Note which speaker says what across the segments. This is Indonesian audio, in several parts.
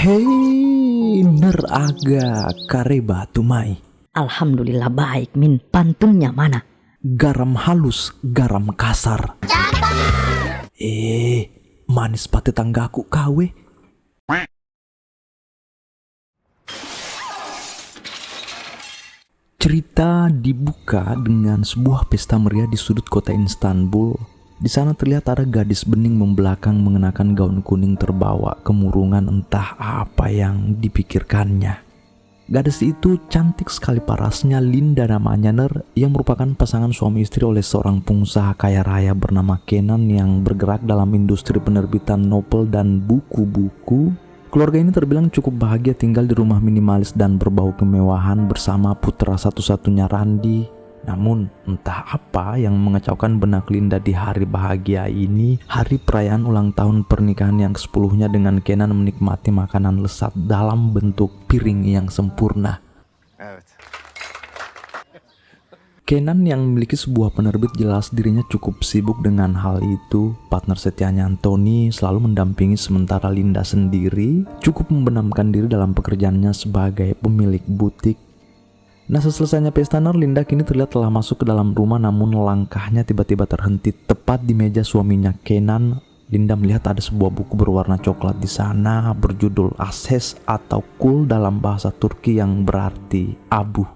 Speaker 1: Hei, neraga kareba tumai.
Speaker 2: Alhamdulillah baik Min, pantunnya mana?
Speaker 1: Garam halus, garam kasar. Manis pati tanggaku kawe. Cerita dibuka dengan sebuah pesta meriah di sudut kota Istanbul. Di sana terlihat ada gadis bening membelakang mengenakan gaun kuning terbawa kemurungan entah apa yang dipikirkannya. Gadis itu cantik sekali parasnya, Linda namanya yang merupakan pasangan suami istri oleh seorang pengusaha kaya raya bernama Kenan yang bergerak dalam industri penerbitan novel dan buku-buku. Keluarga ini terbilang cukup bahagia tinggal di rumah minimalis dan berbau kemewahan bersama putra satu-satunya Randi. Namun entah apa yang mengacaukan benak Linda di hari bahagia ini, hari perayaan ulang tahun pernikahan yang ke-10-nya dengan Kenan menikmati makanan lezat dalam bentuk piring yang sempurna. Kenan yang memiliki sebuah penerbit jelas dirinya cukup sibuk dengan hal itu. Partner setianya Anthony selalu mendampingi sementara Linda sendiri cukup membenamkan diri dalam pekerjaannya sebagai pemilik butik. Nah, seselesainya pesta Linda kini terlihat telah masuk ke dalam rumah, namun langkahnya tiba-tiba terhenti tepat di meja suaminya Kenan. Linda melihat ada sebuah buku berwarna coklat di sana berjudul Ases atau Kul dalam bahasa Turki yang berarti abu.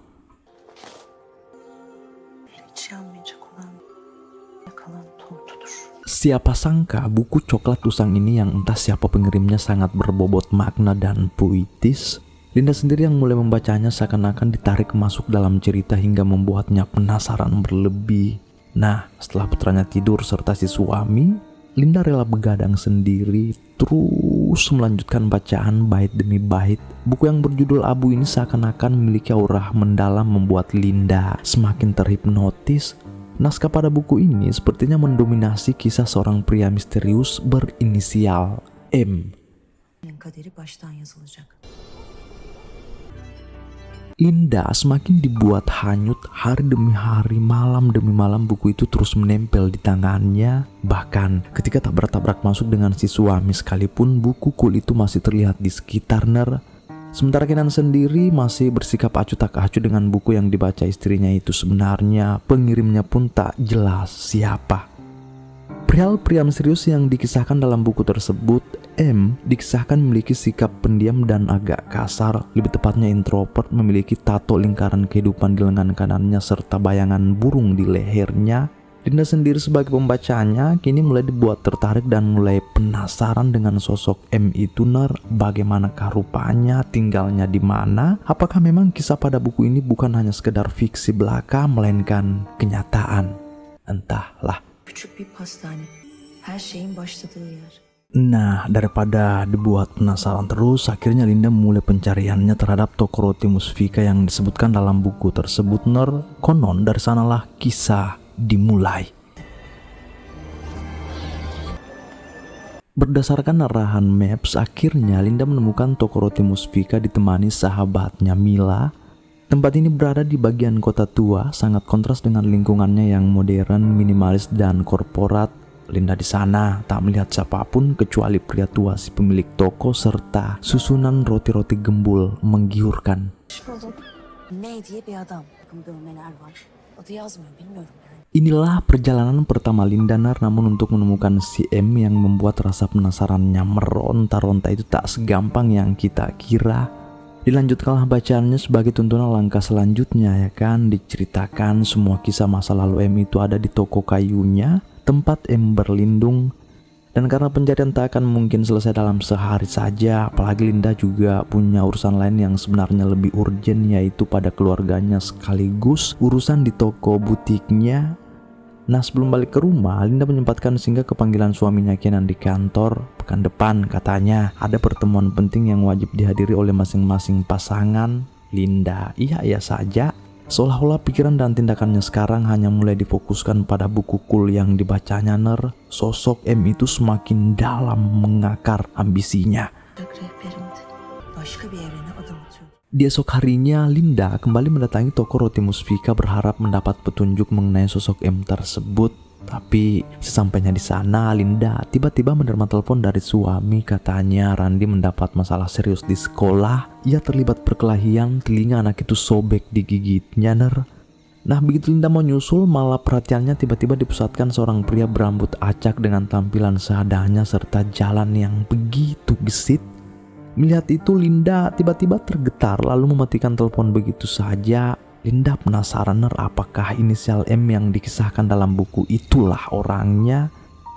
Speaker 1: Siapa sangka buku coklat usang ini yang entah siapa pengirimnya sangat berbobot makna dan puitis. Linda sendiri yang mulai membacanya seakan-akan ditarik masuk dalam cerita hingga membuatnya penasaran berlebih. Nah, setelah putranya tidur serta si suami, Linda rela begadang sendiri terus melanjutkan bacaan bait demi bait. Buku yang berjudul Abu ini seakan-akan memiliki aura mendalam membuat Linda semakin terhipnotis. Naskah pada buku ini sepertinya mendominasi kisah seorang pria misterius berinisial M. Linda semakin dibuat hanyut hari demi hari, malam demi malam buku itu terus menempel di tangannya. Bahkan ketika tabrak-tabrak masuk dengan si suami sekalipun, buku Kul itu masih terlihat di sekitar Sementara Kenan sendiri masih bersikap acuh tak acuh dengan buku yang dibaca istrinya itu. Sebenarnya pengirimnya pun tak jelas siapa. Perihal pria misterius yang dikisahkan dalam buku tersebut, M dikisahkan memiliki sikap pendiam dan agak kasar, lebih tepatnya introvert, memiliki tato lingkaran kehidupan di lengan kanannya serta bayangan burung di lehernya. Linda sendiri sebagai pembacanya kini mulai dibuat tertarik dan mulai penasaran dengan sosok M itu. Bagaimanakah rupanya, tinggalnya di mana? Apakah memang kisah pada buku ini bukan hanya sekedar fiksi belaka melainkan kenyataan? Entahlah. Nah, daripada dibuat penasaran terus, akhirnya Linda mulai pencariannya terhadap toko roti Musfika yang disebutkan dalam buku tersebut. Konon dari sanalah kisah dimulai. Berdasarkan arahan Maps, akhirnya Linda menemukan toko roti Musfika ditemani sahabatnya Mila. Tempat ini berada di bagian kota tua, sangat kontras dengan lingkungannya yang modern, minimalis, dan korporat. Linda di sana tak melihat siapapun kecuali pria tua si pemilik toko serta susunan roti-roti gembul menggiurkan. Inilah perjalanan pertama Linda namun untuk menemukan si M yang membuat rasa penasarannya meronta-ronta itu tak segampang yang kita kira. Dilanjutkanlah bacaannya sebagai tuntunan langkah selanjutnya, ya kan. Diceritakan semua kisah masa lalu M itu ada di toko kayunya, tempat M berlindung. Dan karena pencarian tak akan mungkin selesai dalam sehari saja, apalagi Linda juga punya urusan lain yang sebenarnya lebih urgent, yaitu pada keluarganya sekaligus urusan di toko butiknya. Nah, sebelum balik ke rumah, Linda menyempatkan singgah ke panggilan suaminya Kenan di kantor. Pekan depan katanya ada pertemuan penting yang wajib dihadiri oleh masing-masing pasangan. Linda iya saja, seolah-olah pikiran dan tindakannya sekarang hanya mulai difokuskan pada buku Kul yang dibacanya. Sosok M itu semakin dalam mengakar ambisinya. Di esok harinya, Linda kembali mendatangi toko roti Musfika berharap mendapat petunjuk mengenai sosok M tersebut. Tapi sesampainya di sana, Linda tiba-tiba menerima telepon dari suami. Katanya Randi mendapat masalah serius di sekolah. Ia terlibat perkelahian, telinga anak itu sobek digigitnya, ner. Nah, begitu Linda mau nyusul, malah perhatiannya tiba-tiba dipusatkan seorang pria berambut acak dengan tampilan seadanya serta jalan yang begitu gesit. Melihat itu, Linda tiba-tiba tergetar lalu mematikan telepon begitu saja. Linda penasaran, apakah inisial M yang dikisahkan dalam buku itulah orangnya.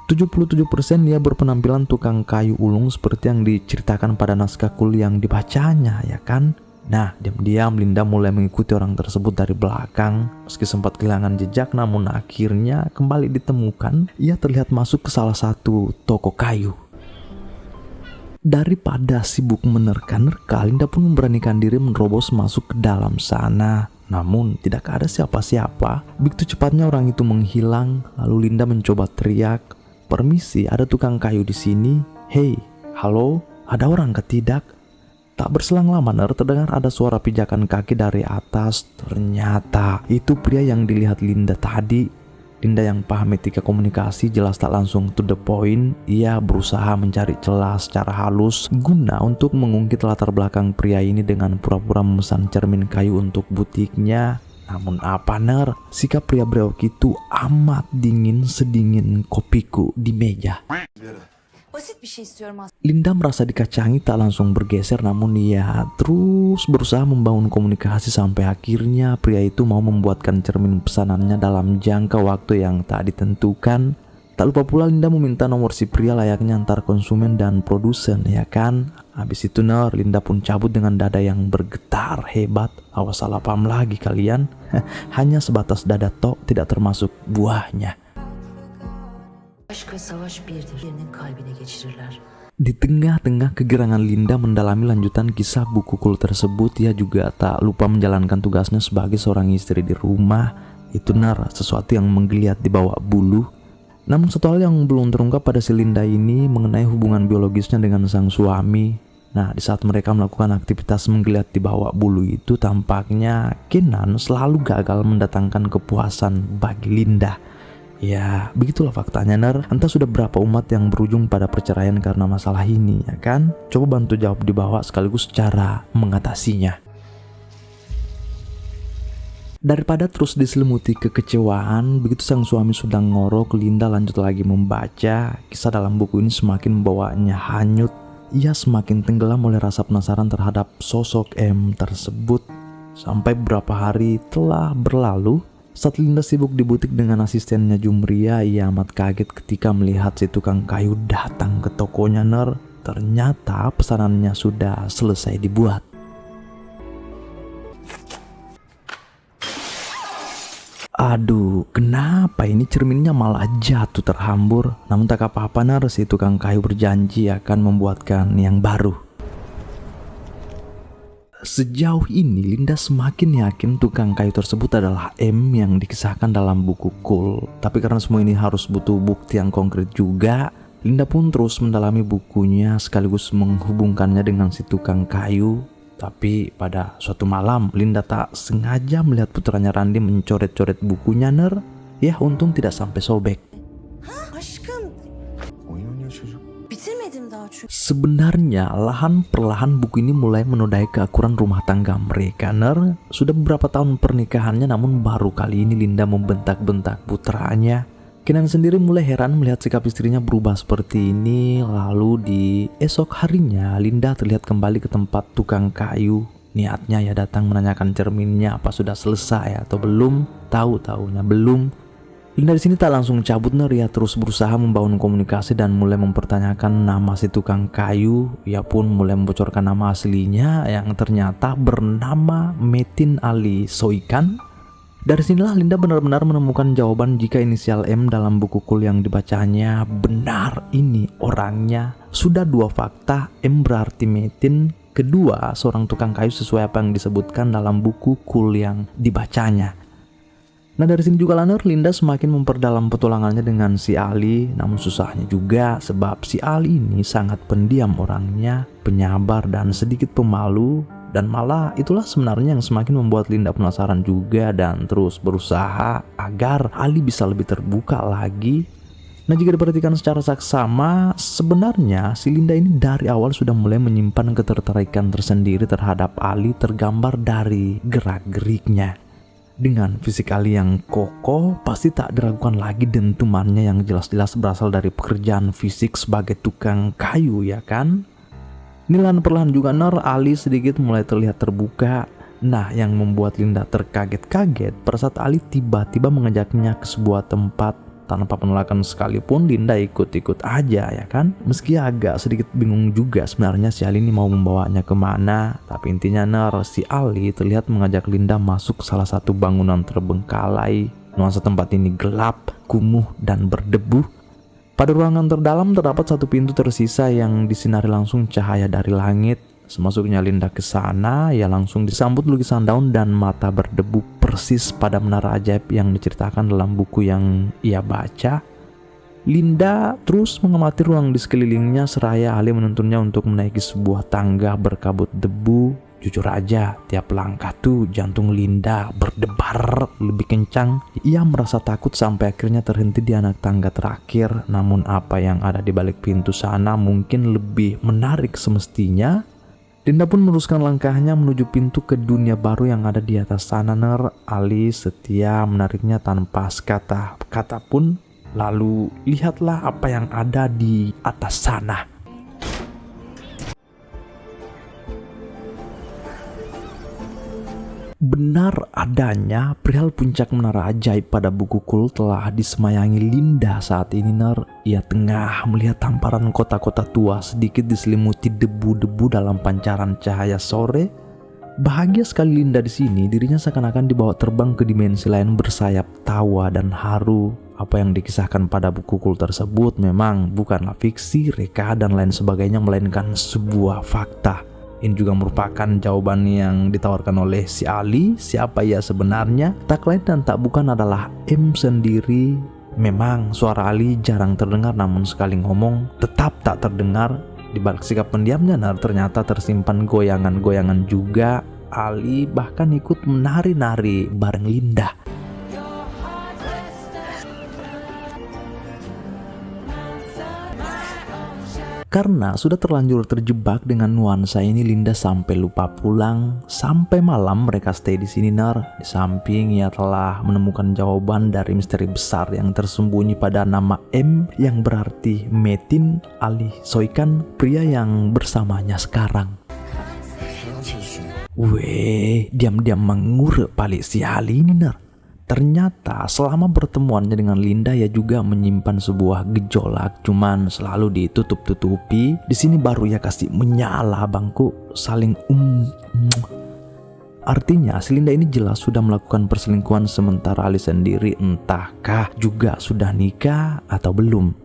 Speaker 1: 77% dia berpenampilan tukang kayu ulung seperti yang diceritakan pada naskah Kul yang dibacanya, ya kan? Nah, diam-diam Linda mulai mengikuti orang tersebut dari belakang. Meski sempat kehilangan jejak, namun akhirnya kembali ditemukan. Ia terlihat masuk ke salah satu toko kayu. Daripada sibuk menerka-nerka, Linda pun memberanikan diri menerobos masuk ke dalam sana. Namun tidak ada siapa-siapa. Begitu cepatnya orang itu menghilang, lalu Linda mencoba teriak, "Permisi, ada tukang kayu di sini. Hei, halo, ada orang ketidak?" Tak berselang lama, terdengar ada suara pijakan kaki dari atas. Ternyata itu pria yang dilihat Linda tadi. Linda yang paham etika komunikasi jelas tak langsung to the point. Ia berusaha mencari celah secara halus guna untuk mengungkit latar belakang pria ini dengan pura-pura memesan cermin kayu untuk butiknya. Namun apa, sikap pria brewok itu amat dingin sedingin kopiku di meja.
Speaker 3: Basit bir şey istiyorum aslında.
Speaker 1: Linda merasa dikacangi, tak langsung bergeser, namun ia terus berusaha membangun komunikasi sampai akhirnya pria itu mau membuatkan cermin pesanannya dalam jangka waktu yang tak ditentukan. Tak lupa pula Linda meminta nomor si pria layaknya antar konsumen dan produsen, ya kan? Habis itu Linda pun cabut dengan dada yang bergetar hebat. Awas salah paham lagi kalian. Hanya sebatas dada tok, tidak termasuk buahnya.
Speaker 3: Aşk ve savaş birdir. Birinin kalbine geçirirler.
Speaker 1: Di tengah-tengah kegerangan Linda mendalami lanjutan kisah buku Kul tersebut, ia juga tak lupa menjalankan tugasnya sebagai seorang istri di rumah. Itu sesuatu yang menggeliat di bawah bulu. Namun satu hal yang belum terungkap pada si Linda ini mengenai hubungan biologisnya dengan sang suami. Nah, di saat mereka melakukan aktivitas menggeliat di bawah bulu itu, tampaknya Kenan selalu gagal mendatangkan kepuasan bagi Linda. Ya, begitulah faktanya, Entah sudah berapa umat yang berujung pada perceraian karena masalah ini, ya kan? Coba bantu jawab di bawah sekaligus cara mengatasinya. Daripada terus diselimuti kekecewaan, begitu sang suami sudah ngorok, Linda lanjut lagi membaca. Kisah dalam buku ini semakin membawanya hanyut. Ia semakin tenggelam oleh rasa penasaran terhadap sosok M tersebut. Sampai beberapa hari telah berlalu. Saat Linda sibuk di butik dengan asistennya Jumria, ia amat kaget ketika melihat si tukang kayu datang ke tokonya, Ternyata pesanannya sudah selesai dibuat. Aduh, kenapa ini cerminnya malah jatuh terhambur? Namun tak apa-apa, si tukang kayu berjanji akan membuatkan yang baru. Sejauh ini Linda semakin yakin tukang kayu tersebut adalah M yang dikisahkan dalam buku Kul. Tapi karena semua ini harus butuh bukti yang konkret juga, Linda pun terus mendalami bukunya sekaligus menghubungkannya dengan si tukang kayu. Tapi pada suatu malam Linda tak sengaja melihat putranya Randi mencoret-coret bukunya, Ya, untung tidak sampai sobek.
Speaker 3: Aşkım.
Speaker 4: Oyun oynuyor çocuk.
Speaker 3: Bitirmedim daha çünkü.
Speaker 1: Sebenarnya perlahan buku ini mulai menodai keakuran rumah tangga mereka, Sudah beberapa tahun pernikahannya, namun baru kali ini Linda membentak-bentak putranya. Kenan sendiri mulai heran melihat sikap istrinya berubah seperti ini. Lalu di esok harinya Linda terlihat kembali ke tempat tukang kayu. Niatnya ya datang menanyakan cerminnya apa sudah selesai atau belum. Tahu-taunya belum. Linda di sini tak langsung cabut, ia terus berusaha membangun komunikasi dan mulai mempertanyakan nama si tukang kayu. Ia pun mulai membocorkan nama aslinya yang ternyata bernama Metin Ali Soikan. Dari sinilah Linda benar-benar menemukan jawaban jika inisial M dalam buku Kul yang dibacanya benar ini orangnya. Sudah dua fakta, M berarti Metin, kedua seorang tukang kayu sesuai apa yang disebutkan dalam buku Kul yang dibacanya. Nah, dari sini juga Linda semakin memperdalam petualangannya dengan si Ali. Namun susahnya juga sebab si Ali ini sangat pendiam orangnya, penyabar dan sedikit pemalu. Dan malah itulah sebenarnya yang semakin membuat Linda penasaran juga dan terus berusaha agar Ali bisa lebih terbuka lagi. Nah, jika diperhatikan secara saksama, sebenarnya si Linda ini dari awal sudah mulai menyimpan ketertarikan tersendiri terhadap Ali, tergambar dari gerak-geriknya. Dengan fisik Ali yang kokoh, pasti tak diragukan lagi dentumannya yang jelas-jelas berasal dari pekerjaan fisik sebagai tukang kayu, ya kan? Nilan perlahan juga Ali sedikit mulai terlihat terbuka. Nah, yang membuat Linda terkaget-kaget pada saat Ali tiba-tiba mengajaknya ke sebuah tempat. Tanpa penolakan sekalipun, Linda ikut-ikut aja, ya kan? Meski agak sedikit bingung juga sebenarnya si Ali ini mau membawanya kemana. Tapi intinya si Ali terlihat mengajak Linda masuk ke salah satu bangunan terbengkalai. Nuansa tempat ini gelap, kumuh, dan berdebu. Pada ruangan terdalam terdapat satu pintu tersisa yang disinari langsung cahaya dari langit. Semasuknya Linda ke sana, ia langsung disambut lukisan daun dan mata berdebu persis pada menara ajaib yang diceritakan dalam buku yang ia baca. Linda terus mengamati ruang di sekelilingnya seraya Ali menuntunnya untuk menaiki sebuah tangga berkabut debu. Jujur aja, tiap langkah tuh jantung Linda berdebar lebih kencang. Ia merasa takut sampai akhirnya terhenti di anak tangga terakhir. Namun apa yang ada di balik pintu sana mungkin lebih menarik semestinya. Linda pun meneruskan langkahnya menuju pintu ke dunia baru yang ada di atas sana. Ali setia menariknya tanpa sekata-kata pun. Lalu lihatlah apa yang ada di atas sana. Benar adanya perihal puncak menara ajaib pada buku Kul telah disemayangi Linda saat ini. Ia tengah melihat hamparan kota-kota tua sedikit diselimuti debu-debu dalam pancaran cahaya sore. Bahagia sekali Linda di sini, dirinya seakan-akan dibawa terbang ke dimensi lain bersayap tawa dan haru. Apa yang dikisahkan pada buku Kul tersebut memang bukanlah fiksi, reka, dan lain sebagainya, melainkan sebuah fakta. Ini juga merupakan jawaban yang ditawarkan oleh si Ali. Siapa ia sebenarnya? Tak lain dan tak bukan adalah M sendiri. Memang suara Ali jarang terdengar, namun sekali ngomong tetap tak terdengar. Di balik sikap pendiamnya ternyata tersimpan goyangan-goyangan juga. Ali bahkan ikut menari-nari bareng Linda. Karena sudah terlanjur terjebak dengan nuansa ini, Linda sampai lupa pulang. Sampai malam mereka stay di sini. Di samping ia telah menemukan jawaban dari misteri besar yang tersembunyi pada nama M yang berarti Metin Ali Soikan, pria yang bersamanya sekarang. Weh, diam-diam mengurep balik si Ali ini. Ternyata selama pertemuannya dengan Linda ia juga menyimpan sebuah gejolak, cuman selalu ditutup-tutupi. Di sini baru ia kasih menyala bangku, saling Artinya si Linda ini jelas sudah melakukan perselingkuhan, sementara Ali sendiri entahkah juga sudah nikah atau belum.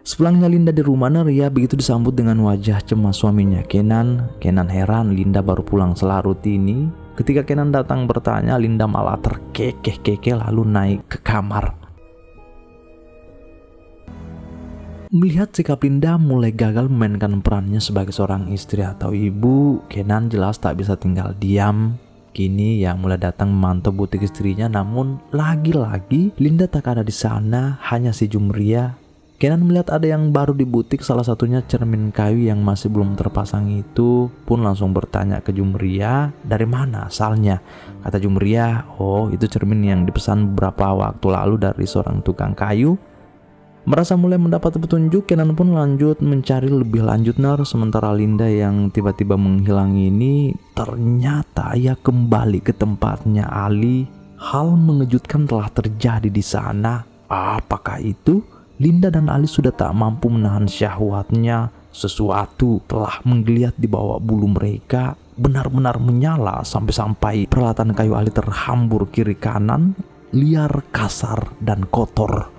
Speaker 1: Sepulangnya Linda di rumah, ia begitu disambut dengan wajah cemas suaminya Kenan. Kenan heran Linda baru pulang selarut ini. Ketika Kenan datang bertanya, Linda malah terkekeh-kekeh lalu naik ke kamar. Melihat sikap Linda mulai gagal memainkan perannya sebagai seorang istri atau ibu, Kenan jelas tak bisa tinggal diam. Kini ia mulai datang memantau butik istrinya, namun lagi-lagi Linda tak ada di sana, hanya si Jumria. Kenan melihat ada yang baru di butik, salah satunya cermin kayu yang masih belum terpasang itu, pun langsung bertanya ke Jumria, dari mana asalnya? Kata Jumria, oh itu cermin yang dipesan beberapa waktu lalu dari seorang tukang kayu. Merasa mulai mendapat petunjuk, Kenan pun lanjut mencari lebih lanjut. Sementara Linda yang tiba-tiba menghilang ini, ternyata ia kembali ke tempatnya Ali. Hal mengejutkan telah terjadi di sana. Apakah itu? Linda dan Ali sudah tak mampu menahan syahwatnya. Sesuatu telah menggeliat di bawah bulu mereka, benar-benar menyala sampai-sampai peralatan kayu Ali terhambur kiri kanan, liar, kasar, dan kotor.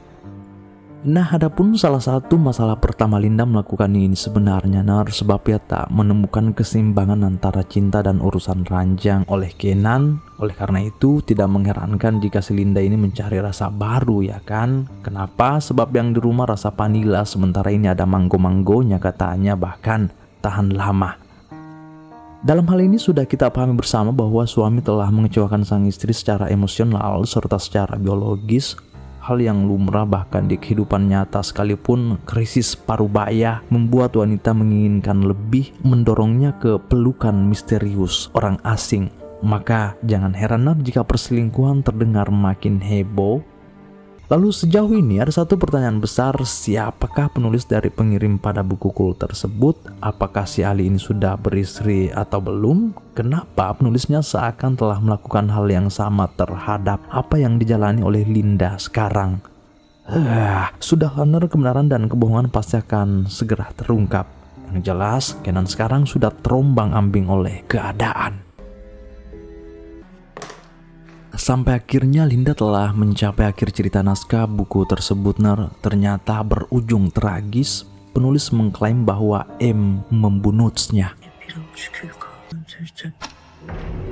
Speaker 1: Nah, adapun salah satu masalah pertama Linda melakukan ini sebenarnya sebab ia tak menemukan keseimbangan antara cinta dan urusan ranjang oleh Kenan. Oleh karena itu tidak mengherankan jika si Linda ini mencari rasa baru, ya kan? Kenapa? Sebab yang di rumah rasa vanila, sementara ini ada manggo-manggonya katanya, bahkan tahan lama. Dalam hal ini sudah kita pahami bersama bahwa suami telah mengecewakan sang istri secara emosional serta secara biologis. Hal yang lumrah bahkan di kehidupan nyata sekalipun, krisis parubaya membuat wanita menginginkan lebih, mendorongnya ke pelukan misterius orang asing. Maka jangan heran jika perselingkuhan terdengar makin heboh. Lalu sejauh ini ada satu pertanyaan besar, siapakah penulis dari pengirim pada buku Kul tersebut? Apakah si Ali ini sudah beristri atau belum? Kenapa penulisnya seakan telah melakukan hal yang sama terhadap apa yang dijalani oleh Linda sekarang? Sudah honor kebenaran dan kebohongan pasti akan segera terungkap. Yang jelas, Kenan sekarang sudah terombang-ambing oleh keadaan. Sampai akhirnya Linda telah mencapai akhir cerita naskah buku tersebut. Ternyata berujung tragis. Penulis mengklaim bahwa M membunuhnya.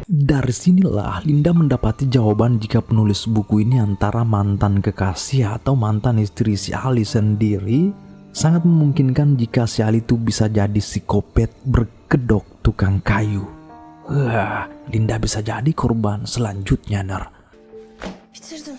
Speaker 1: Dari sinilah Linda mendapati jawaban jika penulis buku ini antara mantan kekasih atau mantan istri si Ali sendiri. Sangat memungkinkan jika si Ali itu bisa jadi psikopat berkedok tukang kayu. Linda bisa jadi korban selanjutnya,
Speaker 3: Bitirdim.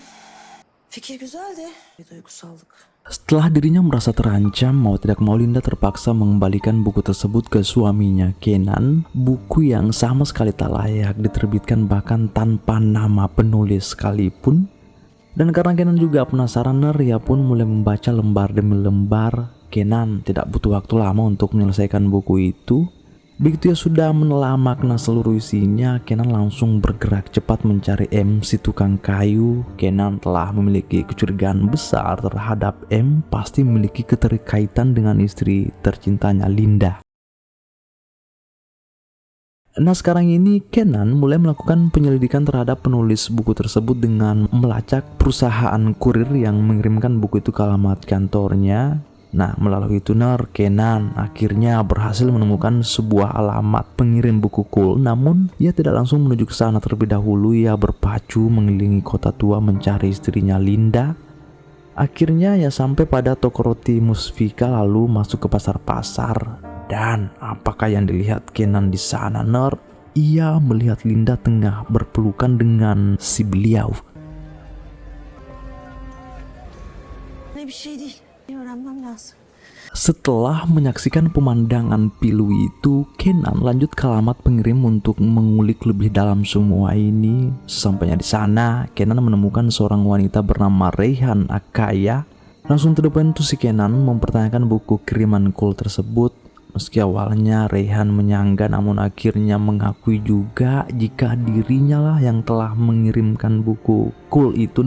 Speaker 3: Fikir güzeldi. Bir duygusallık.
Speaker 1: Setelah dirinya merasa terancam, mau tidak mau Linda terpaksa mengembalikan buku tersebut ke suaminya, Kenan. Buku yang sama sekali tak layak diterbitkan bahkan tanpa nama penulis sekalipun. Dan karena Kenan juga penasaran, ia pun mulai membaca lembar demi lembar. Kenan tidak butuh waktu lama untuk menyelesaikan buku itu. Begitu ia sudah menelah makna seluruh isinya, Kenan langsung bergerak cepat mencari M, si tukang kayu. Kenan telah memiliki kecurigaan besar terhadap M, pasti memiliki keterkaitan dengan istri tercintanya Linda. Nah sekarang ini Kenan mulai melakukan penyelidikan terhadap penulis buku tersebut dengan melacak perusahaan kurir yang mengirimkan buku itu ke alamat kantornya. Nah, melalui itu Kenan akhirnya berhasil menemukan sebuah alamat pengirim buku Kul. Namun, ia tidak langsung menuju ke sana terlebih dahulu. Ia berpacu mengelilingi kota tua mencari istrinya Linda. Akhirnya ia sampai pada toko roti Musfika lalu masuk ke pasar-pasar. Dan apakah yang dilihat Kenan di sana, Ia melihat Linda tengah berpelukan dengan si beliau.
Speaker 3: Ne bir şey değil. Öğrenmem lazım.
Speaker 1: Setelah menyaksikan pemandangan pilu itu, Kenan lanjut ke alamat pengirim untuk mengulik lebih dalam semua ini. Sesampainya di sana, Kenan menemukan seorang wanita bernama Reyhan Akaya. Langsung to the point tuh si Kenan mempertanyakan buku kiriman Kul tersebut. Meski awalnya Reyhan menyangga, namun akhirnya mengakui juga jika dirinya lah yang telah mengirimkan buku Kul itu.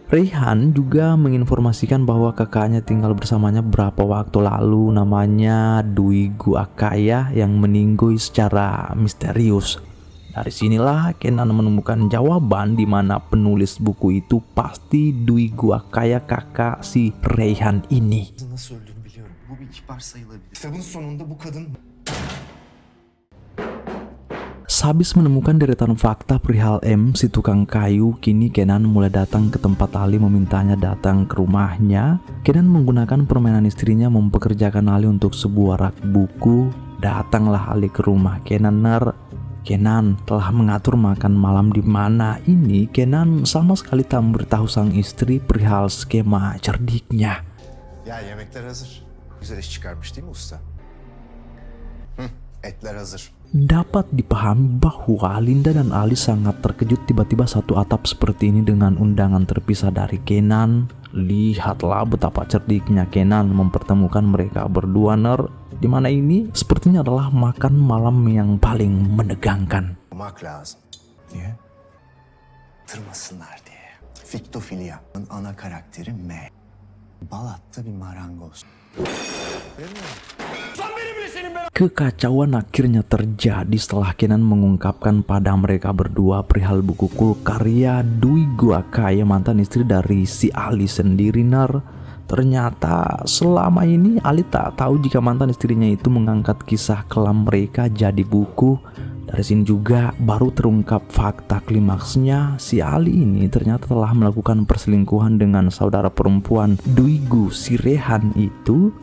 Speaker 1: Reyhan juga menginformasikan bahwa kakaknya tinggal bersamanya beberapa waktu lalu, namanya Dwi Gu Akaya, yang meninggal secara misterius. Dari sinilah Kenan menemukan jawaban di mana penulis buku itu pasti Dwi Gu Akaya, kakak si Reyhan ini.
Speaker 4: Nasıl öldüğünü biliyorum. Bu bir ihbar sayılabilir. Kitabın sonunda bu kadın...
Speaker 1: Sehabis menemukan deretan fakta perihal M, si tukang kayu, kini Kenan mulai datang ke tempat Ali memintanya datang ke rumahnya. Kenan menggunakan permainan istrinya mempekerjakan Ali untuk sebuah rak buku. Datanglah Ali ke rumah Kenan. Kenan telah mengatur makan malam di mana ini Kenan sama sekali tak memberitahu sang istri perihal skema cerdiknya.
Speaker 4: Ya yemekler hazır. Güzel iş çıkarmış değil mi usta? Etler hazır.
Speaker 1: Dapat dipahami bahwa Linda dan Ali sangat terkejut tiba-tiba satu atap seperti ini dengan undangan terpisah dari Kenan. Lihatlah betapa cerdiknya Kenan mempertemukan mereka berdua, di mana ini sepertinya adalah makan malam yang paling menegangkan.
Speaker 4: Olmak lazım. Niye? Tırmasınlar diye. Fiktofilia'nın ana karakteri M. Balat'ta bir marangoz.
Speaker 1: Kekacauan akhirnya terjadi setelah Kenan mengungkapkan pada mereka berdua perihal buku Kul karya Dwi Gu Akaya, mantan istri dari si Ali sendiri. Ternyata selama ini Ali tak tahu jika mantan istrinya itu mengangkat kisah kelam mereka jadi buku. Dari sini juga baru terungkap fakta klimaksnya, si Ali ini ternyata telah melakukan perselingkuhan dengan saudara perempuan Dwi Gu si Reyhan itu.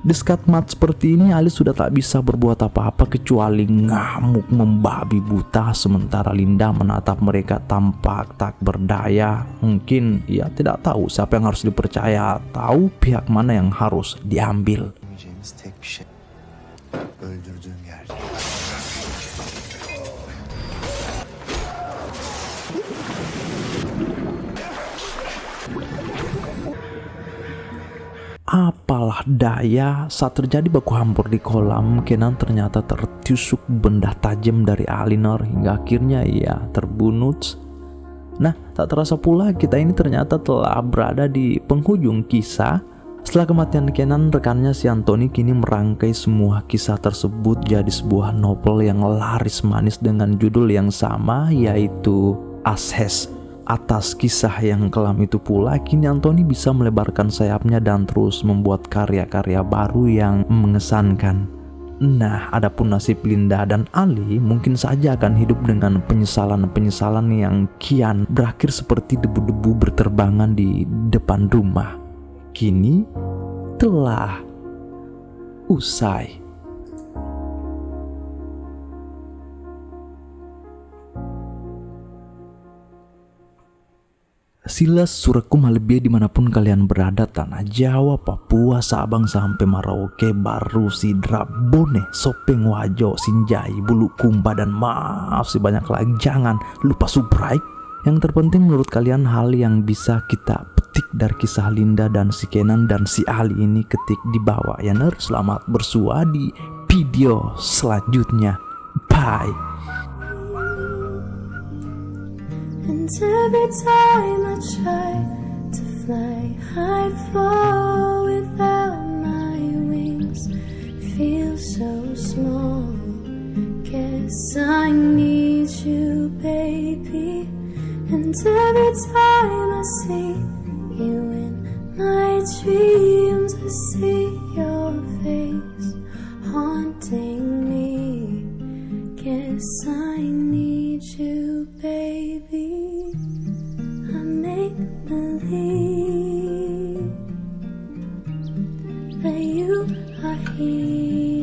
Speaker 1: Di skatmat seperti ini Ali sudah tak bisa berbuat apa-apa kecuali ngamuk membabi buta, sementara Linda menatap mereka tampak tak berdaya. Mungkin ia tidak tahu siapa yang harus dipercaya, tahu pihak mana yang harus diambil.
Speaker 4: Yemeyeceğimiz tek bir şey. Öldürdüğüm yer.
Speaker 1: Apalah daya, saat terjadi baku hampur di kolam, Kenan ternyata tertusuk benda tajam dari Alinor hingga akhirnya ia terbunuh. Nah, tak terasa pula kita ini ternyata telah berada di penghujung kisah. Setelah kematian Kenan, rekannya si Anthony kini merangkai semua kisah tersebut jadi sebuah novel yang laris manis dengan judul yang sama, yaitu Ashes. Atas kisah yang kelam itu pula, kini Anthony bisa melebarkan sayapnya dan terus membuat karya-karya baru yang mengesankan. Nah, adapun nasib Linda dan Ali mungkin saja akan hidup dengan penyesalan-penyesalan yang kian berakhir seperti debu-debu berterbangan di depan rumah. Kini telah usai. Silas Surakum Halebia dimanapun kalian berada, tanah Jawa, Papua, Sabang sampai Merauke, Baru, Sidrap, Bone, Sopeng, Wajo, Sinjai, Bulukumba, dan masih banyak lagi. Jangan lupa subscribe. Yang terpenting menurut kalian hal yang bisa kita petik dari kisah Linda dan si Kenan dan si Ali ini, ketik di bawah ya. Selamat bersua di video selanjutnya. Bye.
Speaker 5: And every time I try to fly, I fall without my wings. Feel so small. Guess I need you, baby. And every time I see you in my dreams, I see your face haunting me. Guess I need you, baby. I make believe that you are here.